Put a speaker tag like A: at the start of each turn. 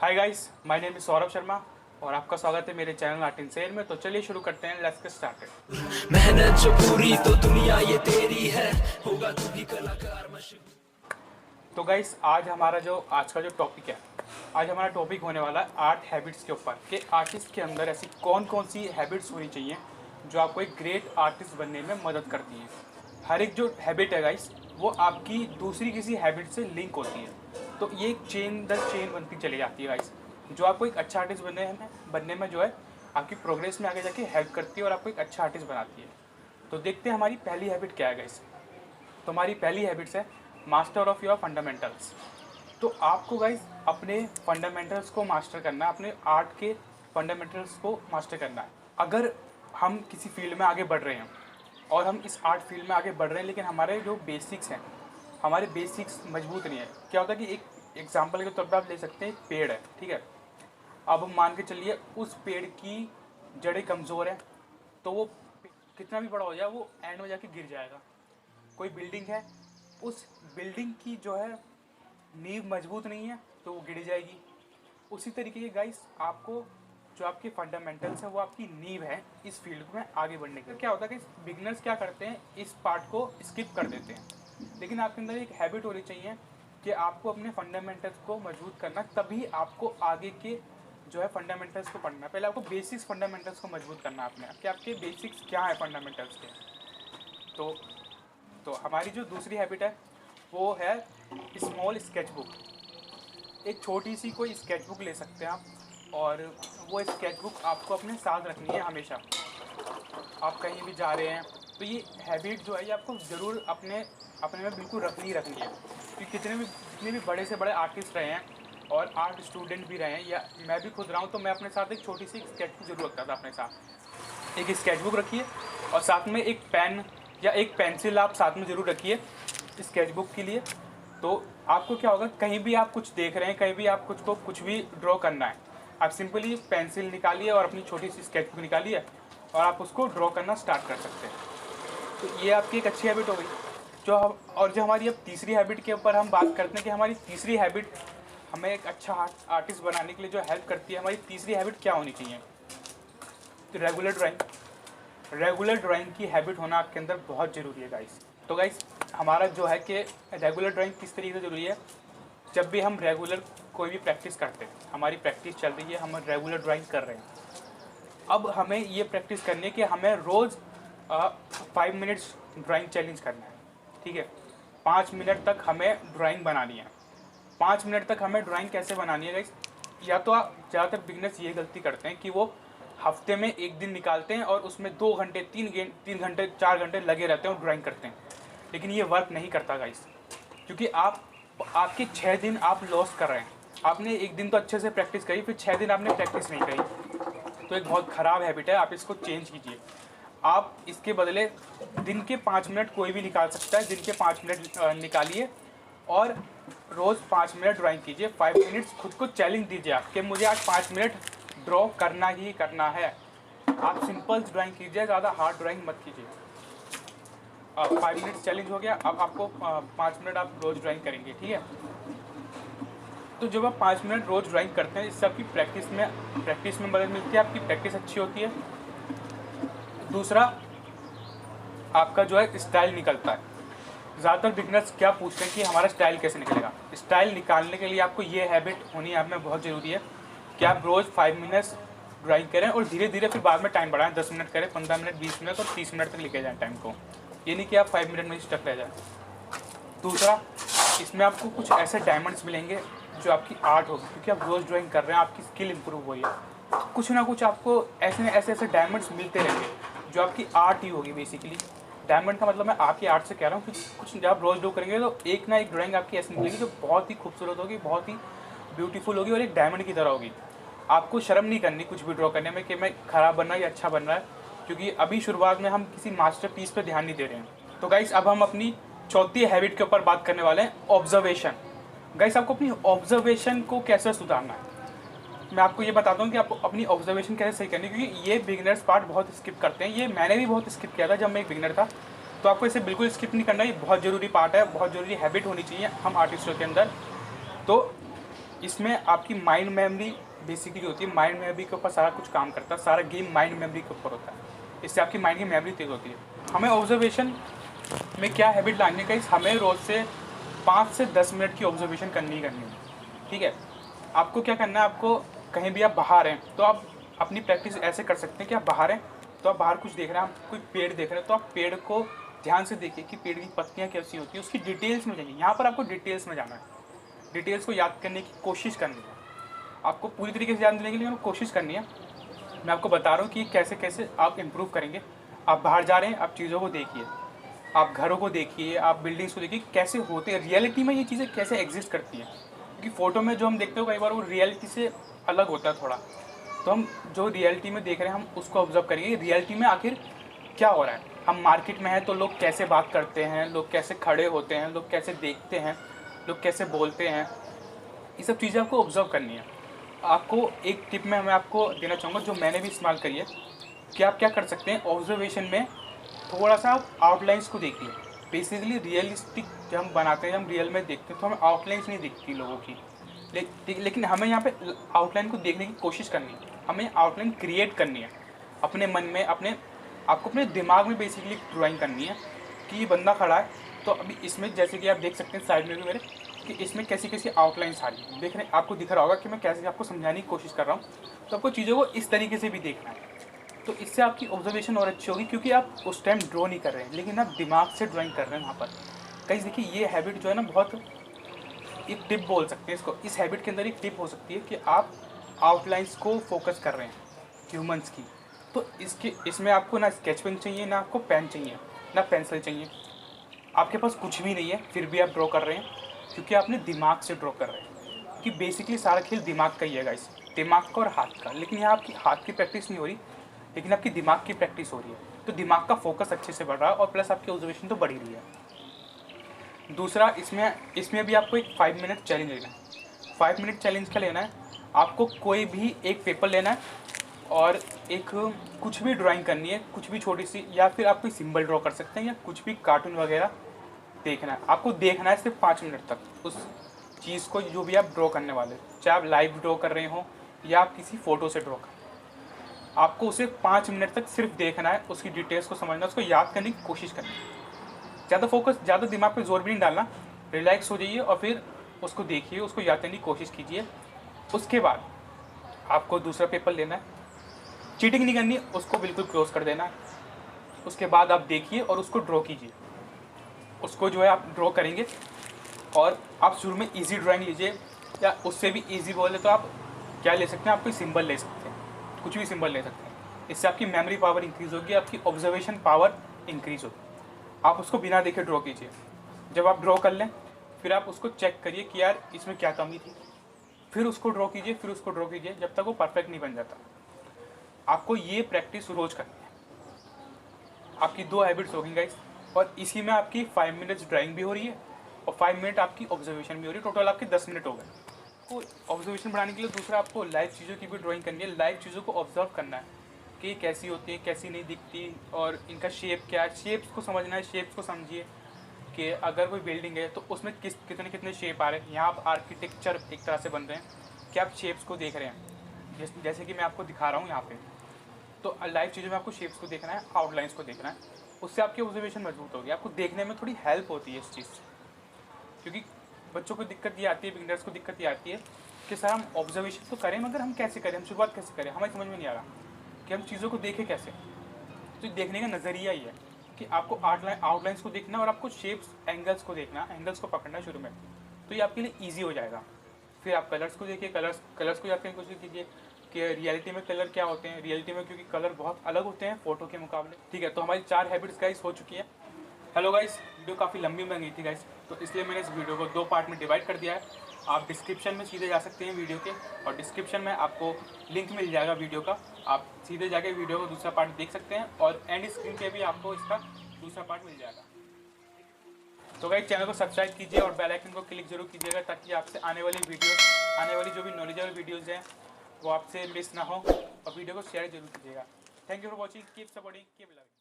A: Hi guys, my name is Saurabh Sharma और आपका स्वागत है मेरे चैनल आर्ट इन सेल में। तो चलिए शुरू करते हैं, लेट्स गेट स्टार्टेड।
B: मेहनत जो पूरी तो दुनिया ये तेरी है, होगा तू भी कलाकार मशहूर।
A: तो गाइस, आज का जो टॉपिक है, आज हमारा टॉपिक होने वाला है आर्ट हैबिट्स के ऊपर कि आर्टिस्ट के अंदर ऐसी कौन कौन सी हैबिट्स होनी चाहिए जो आपको एक ग्रेट आर्टिस्ट बनने में मदद करती हैं। हर एक जो हैबिट है गाइस, वो आपकी दूसरी किसी हैबिट से लिंक होती है। तो ये एक चेन दर चेन बनती चली जाती है गाइस, जो आपको एक अच्छा आर्टिस्ट बनने में जो है आपकी प्रोग्रेस में आगे जाके हेल्प करती है और आपको एक अच्छा आर्टिस्ट बनाती है। तो देखते हैं हमारी पहली हैबिट क्या है गाइस। तो हमारी पहली हैबिट्स है मास्टर ऑफ योर फंडामेंटल्स। तो आपको गाइस अपने फंडामेंटल्स को मास्टर करना है, अपने आर्ट के फंडामेंटल्स को मास्टर करना है। अगर हम किसी फील्ड में आगे बढ़ रहे हैं और हम इस आर्ट फील्ड में आगे बढ़ रहे हैं, लेकिन हमारे जो बेसिक्स हैं, हमारे बेसिक्स मजबूत नहीं है। क्या होता है कि एक एग्जांपल के तौर पर आप ले सकते हैं, एक पेड़ है, ठीक है। अब हम मान के चलिए उस पेड़ की जड़ें कमज़ोर हैं, तो वो कितना भी बड़ा हो जाए वो एंड में जाके गिर जाएगा। कोई बिल्डिंग है, उस बिल्डिंग की जो है नींव मजबूत नहीं है तो वो गिर जाएगी। उसी तरीके के गाइस, आपको जो आपके फंडामेंटल्स हैं वो आपकी नींव है इस फील्ड में आगे बढ़ने के। क्या होता है कि बिगनर्स क्या करते हैं, इस पार्ट को स्किप कर देते हैं। लेकिन आपके अंदर एक हैबिट होनी चाहिए कि आपको अपने फंडामेंटल्स को मजबूत करना, तभी आपको आगे के जो है फंडामेंटल्स को पढ़ना है। पहले आपको बेसिक्स फंडामेंटल्स को मजबूत करना है अपने आप कि आपके बेसिक्स क्या है फंडामेंटल्स के। तो हमारी जो दूसरी हैबिट है वो है स्मॉल स्केच बुक। एक छोटी सी कोई स्केच बुक ले सकते हैं आप, और वो स्केच बुक आपको अपने साथ रखनी है हमेशा। आप कहीं भी जा रहे हैं तो ये हैबिट जो है ये आपको ज़रूर अपने में बिल्कुल रखनी है। क्योंकि जितने भी बड़े से बड़े आर्टिस्ट रहे हैं और आर्ट स्टूडेंट भी रहे हैं, या मैं भी खुद रहा हूँ, तो मैं अपने साथ एक छोटी सी स्केच बुक जरूर रखता था अपने साथ। एक स्केच बुक रखिए और साथ में एक पेन या एक पेंसिल आप साथ में ज़रूर रखिए स्केच बुक के लिए। तो आपको क्या होगा, कहीं भी आप कुछ देख रहे हैं, कहीं भी आप कुछ भी ड्रॉ करना है, आप सिंपली पेंसिल निकालिए और अपनी छोटी सी स्केच बुक निकालिए और आप उसको ड्रॉ करना स्टार्ट कर सकते हैं। तो ये आपकी एक अच्छी हैबिट हो गई। जो हमारी अब तीसरी हैबिट के ऊपर हम बात करते हैं कि हमारी तीसरी हैबिट हमें एक अच्छा आर्टिस्ट बनाने के लिए जो हेल्प करती है, हमारी तीसरी हैबिट क्या होनी चाहिए। तो रेगुलर ड्राइंग की हैबिट होना आपके अंदर बहुत ज़रूरी है गाइस। तो गाइस, हमारा जो है कि रेगुलर ड्राइंग किस तरीके से ज़रूरी है, जब भी हम रेगुलर कोई भी प्रैक्टिस करते हैं, हमारी प्रैक्टिस चल रही है, हम रेगुलर ड्राइंग कर रहे हैं, अब हमें ये प्रैक्टिस करनी है कि हमें रोज़ 5 मिनट्स ड्राइंग चैलेंज करना है, ठीक है। 5 मिनट तक हमें ड्राइंग बनानी है। 5 मिनट तक हमें ड्राइंग कैसे बनानी है गाइस, या तो आप ज़्यादातर बिगनर्स ये गलती करते हैं कि वो हफ्ते में एक दिन निकालते हैं और उसमें 2 घंटे 3 घंटे 4 घंटे लगे रहते हैं और ड्राइंग करते हैं। लेकिन ये वर्क नहीं करता गाइस, क्योंकि आपके 6 दिन आप लॉस कर रहे हैं। आपने एक दिन तो अच्छे से प्रैक्टिस करी, फिर 6 दिन आपने प्रैक्टिस नहीं करी, तो एक बहुत ख़राब हैबिट है। आप इसको चेंज कीजिए। आप इसके बदले दिन के 5 मिनट कोई भी निकाल सकता है, दिन के 5 मिनट निकालिए और रोज़ 5 मिनट ड्राइंग कीजिए। 5 मिनट्स खुद को चैलेंज दीजिए आप कि मुझे आज 5 मिनट ड्रॉ करना ही करना है। आप सिंपल ड्राइंग कीजिए, ज़्यादा हार्ड ड्राइंग मत कीजिए। 5 मिनट्स चैलेंज हो गया। अब आपको 5 मिनट आप रोज़ ड्राइंग करेंगे, ठीक है। तो जब आप 5 मिनट रोज़ ड्राइंग करते हैं, इससे आपकी प्रैक्टिस में मदद मिलती है, आपकी प्रैक्टिस अच्छी होती है। दूसरा, आपका जो है स्टाइल निकलता है। ज़्यादातर बिगनर्स क्या पूछते हैं कि हमारा स्टाइल कैसे निकलेगा। स्टाइल निकालने के लिए आपको ये हैबिट होनी आप में बहुत ज़रूरी है कि आप रोज़ 5 मिनट्स ड्राइंग करें और धीरे धीरे फिर बाद में टाइम बढ़ाएं। 10 मिनट करें, 15 मिनट, 20 मिनट और 30 मिनट तक लेके जाएं टाइम को। ये नहीं कि आप 5 मिनट में ही स्टक रह जाए। दूसरा, इसमें आपको कुछ ऐसे डायमंड्स मिलेंगे जो आपकी आर्ट होगी, क्योंकि आप रोज़ ड्राइंग कर रहे हैं, आपकी स्किल इंप्रूव हुई है। कुछ ना कुछ आपको ऐसे डायमंड्स मिलते रहेंगे जो आपकी आर्ट ही होगी बेसिकली। डायमंड का मतलब मैं आपकी आर्ट से कह रहा हूँ कि कुछ जब आप रोज़ ड्रॉ करेंगे तो एक ना एक ड्राइंग आपकी ऐसी निकलेगी जो बहुत ही खूबसूरत होगी, बहुत ही ब्यूटीफुल होगी और एक डायमंड की तरह होगी। आपको शर्म नहीं करनी कुछ भी ड्रॉ करने में कि मैं ख़राब बन रहा है या अच्छा बन रहा है, क्योंकि अभी शुरुआत में हम किसी मास्टरपीस पे ध्यान नहीं दे रहे हैं। तो गाइस, अब हम अपनी चौथी हैबिट के ऊपर बात करने वाले हैं, ऑब्जर्वेशन। गाइस, आपको अपनी ऑब्जर्वेशन को कैसे सुधारना है, मैं आपको ये बताता हूँ कि आपको अपनी ऑब्जर्वेशन कैसे सही करनी है, क्योंकि ये बिगिनर्स पार्ट बहुत स्किप करते हैं। ये मैंने भी बहुत स्किप किया था जब मैं एक बिगिनर था। तो आपको इसे बिल्कुल स्किप नहीं करना, ये बहुत ज़रूरी पार्ट है, बहुत ज़रूरी हैबिट होनी चाहिए हम आर्टिस्टों के अंदर। तो इसमें आपकी माइंड मेमोरी बेसिकली होती है, माइंड मेमोरी के ऊपर सारा कुछ काम करता है, सारा गेम माइंड मेमोरी के ऊपर होता है, इससे आपकी माइंड की मेमोरी तेज़ होती है। हमें ऑब्जर्वेशन में क्या हैबिट लानी है, हमें रोज़ से 5 से 10 मिनट की ऑब्जर्वेशन करनी ही करनी है। ठीक है, आपको क्या करना है, आपको कहीं भी आप बाहर हैं तो आप अपनी प्रैक्टिस ऐसे कर सकते हैं कि आप बाहर हैं तो आप बाहर कुछ देख रहे हैं, आप कोई पेड़ देख रहे हैं तो आप पेड़ को ध्यान से देखिए कि पेड़ की पत्तियाँ कैसी होती हैं, उसकी डिटेल्स में जाइए। यहाँ पर आपको डिटेल्स में जाना है, डिटेल्स को याद करने की कोशिश करनी है। आपको पूरी तरीके से याद नहीं लेकिन कोशिश करनी है। मैं आपको बता रहा हूँ कि कैसे कैसे आप इम्प्रूव करेंगे। आप बाहर जा रहे हैं, आप चीज़ों को देखिए, आप घरों को देखिए, आप बिल्डिंग्स को देखिए कैसे होते हैं, रियलिटी में ये चीज़ें कैसे एग्जिस्ट करती हैं। क्योंकि फ़ोटो में जो हम देखते हो कई बार वो रियलिटी से अलग होता है थोड़ा, तो हम जो रियलिटी में देख रहे हैं हम उसको ऑब्जर्व करेंगे रियलिटी में आखिर क्या हो रहा है। हम मार्केट में हैं तो लोग कैसे बात करते हैं, लोग कैसे खड़े होते हैं, लोग कैसे देखते हैं, लोग कैसे बोलते हैं, ये सब चीज़ें आपको ऑब्जर्व करनी है। आपको एक टिप मैं आपको देना चाहूँगा जो मैंने भी इस्तेमाल करी है कि आप क्या कर सकते हैं, ऑब्जर्वेशन में थोड़ा सा आप आउटलाइंस को देखिए। बेसिकली रियलिस्टिक जब हम बनाते हैं, हम रियल में देखते हैं तो हमें आउटलाइंस नहीं दिखती लोगों की, लेकिन हमें यहाँ पे आउटलाइन को देखने की कोशिश करनी है, हमें आउटलाइन क्रिएट करनी है अपने मन में, आपको अपने दिमाग में बेसिकली ड्राइंग करनी है कि ये बंदा खड़ा है। तो अभी इसमें जैसे कि आप देख सकते हैं साइड में भी मेरे कि इसमें कैसी कैसी आउटलाइंस आ रही है, देख रहे हैं, आपको दिख रहा होगा कि मैं कैसे आपको समझाने की कोशिश कर रहा हूँ। तो आपको चीज़ों को इस तरीके से भी देखना है, तो इससे आपकी ऑब्जर्वेशन और अच्छी होगी क्योंकि आप उस टाइम ड्रॉ नहीं कर रहे हैं लेकिन आप दिमाग से ड्राइंग कर रहे हैं वहाँ पर। कहीं देखिए ये हैबिट जो है ना, बहुत एक टिप बोल सकते हैं इसको, इस हैबिट के अंदर एक टिप हो सकती है कि आप आउटलाइंस को फोकस कर रहे हैं ह्यूमंस की। तो इसमें आपको ना स्केच पेन चाहिए, ना आपको पेन चाहिए, ना पेंसिल चाहिए, आपके पास कुछ भी नहीं है फिर भी आप ड्रॉ कर रहे हैं क्योंकि आपने दिमाग से ड्रॉ कर रहे हैं। कि बेसिकली सारा खेल दिमाग का ही है गाइस, दिमाग का और हाथ का। लेकिन यहाँ आपकी हाथ की प्रैक्टिस नहीं हो रही लेकिन आपकी दिमाग की प्रैक्टिस हो रही है, तो दिमाग का फोकस अच्छे से बढ़ रहा है और प्लस आपकी ऑब्जर्वेशन तो बढ़ ही रही है। दूसरा इसमें भी आपको एक 5 मिनट चैलेंज लेना है। 5 मिनट चैलेंज क्या लेना है, आपको कोई भी एक पेपर लेना है और एक कुछ भी ड्राइंग करनी है, कुछ भी छोटी सी, या फिर आप कोई सिंबल ड्रॉ कर सकते हैं या कुछ भी कार्टून वगैरह देखना है। आपको देखना है सिर्फ 5 मिनट तक उस चीज़ को जो भी आप ड्रॉ करने वाले, चाहे आप लाइव ड्रॉ कर रहे हो या आप किसी फ़ोटो से ड्रॉ कर, आपको उसे 5 मिनट तक सिर्फ देखना है, उसकी डिटेल्स को समझना, उसको याद करने की कोशिश करनी है। ज़्यादा दिमाग पे जोर भी नहीं डालना, रिलैक्स हो जाइए और फिर उसको देखिए, उसको याद करने की कोशिश कीजिए। उसके बाद आपको दूसरा पेपर लेना है, चीटिंग नहीं करनी, उसको बिल्कुल क्लोज कर देना है। उसके बाद आप देखिए और उसको ड्रॉ कीजिए। उसको जो है आप ड्रॉ करेंगे और आप शुरू में इजी ड्राइंग लीजिए, या उससे भी इजी बोले तो आप क्या ले सकते हैं, आप कोई सिंबल ले सकते हैं, कुछ भी सिंबल ले सकते हैं। इससे आपकी मेमोरी पावर इंक्रीज़ होगी, आपकी ऑब्जर्वेशन पावर इंक्रीज़ होगी। आप उसको बिना देखे ड्रॉ कीजिए। जब आप ड्रॉ कर लें फिर आप उसको चेक करिए कि यार इसमें क्या कमी थी, फिर उसको ड्रॉ कीजिए, फिर उसको ड्रॉ कीजिए जब तक वो परफेक्ट नहीं बन जाता। आपको ये प्रैक्टिस रोज़ करनी है। आपकी 2 हैबिट्स हो गई गाइस, और इसी में आपकी 5 मिनट्स ड्राइंग भी हो रही है और 5 मिनट आपकी ऑब्जर्वेशन भी हो रही है। टोटल आपके 10 मिनट हो गए। तो ऑब्जर्वेशन बढ़ाने के लिए दूसरा आपको लाइव चीज़ों की भी ड्राइंग करनी है। लाइव चीज़ों को ऑब्जर्व करना है कि कैसी होती है, कैसी नहीं दिखती, और इनका शेप क्या है, शेप्स को समझना है। शेप्स को समझिए कि अगर कोई बिल्डिंग है तो उसमें कितने कितने शेप आ रहे हैं। यहाँ आप आर्किटेक्चर एक तरह से बन रहे हैं कि आप शेप्स को देख रहे हैं, जैसे कि मैं आपको दिखा रहा हूँ यहाँ पे। तो लाइव चीज़ों में आपको शेप्स को देखना है, आउटलाइंस को देखना है, उससे आपकी ऑब्जर्वेशन मजबूत होगी। आपको देखने में थोड़ी हेल्प होती है इस चीज़ से, क्योंकि बच्चों को दिक्कत ये आती है, बिगिनर्स को दिक्कत ये आती है कि सर हम ऑब्जर्वेशन तो करें मगर हम कैसे करें, हम शुरुआत कैसे करें, हमें समझ में नहीं आ रहा कि हम चीज़ों को देखें कैसे। तो देखने का नज़रिया ही है कि आपको आउटलाइंस को देखना और आपको शेप्स, एंगल्स को देखना, एंगल्स को पकड़ना शुरू में, तो ये आपके लिए ईजी हो जाएगा। फिर आप कलर्स को देखिए, कलर्स को याद करने की कोशिश कीजिए कि रियलिटी में कलर क्या होते हैं। रियलिटी में क्योंकि कलर बहुत अलग होते हैं फ़ोटो के मुकाबले। ठीक है, तो हमारी 4 हैबिट्स गाइस हो चुकी है। हेलो गाइस, वीडियो काफ़ी लंबी बन गई थी गाइस, तो इसलिए मैंने इस वीडियो को 2 पार्ट में डिवाइड कर दिया है। आप डिस्क्रिप्शन में सीधे जा सकते हैं वीडियो के, और डिस्क्रिप्शन में आपको लिंक मिल जाएगा वीडियो का, आप सीधे जाके वीडियो का दूसरा पार्ट देख सकते हैं, और एंड स्क्रीन पे भी आपको इसका दूसरा पार्ट मिल जाएगा। तो गाइस चैनल को सब्सक्राइब कीजिए और बेल आइकन को क्लिक जरूर कीजिएगा, ताकि आपसे आने वाली जो भी नॉलेजेबल वीडियोज़ हैं वो आपसे मिस ना हो, और वीडियो को शेयर जरूर कीजिएगा। Thank you for watching, keep supporting, keep loving.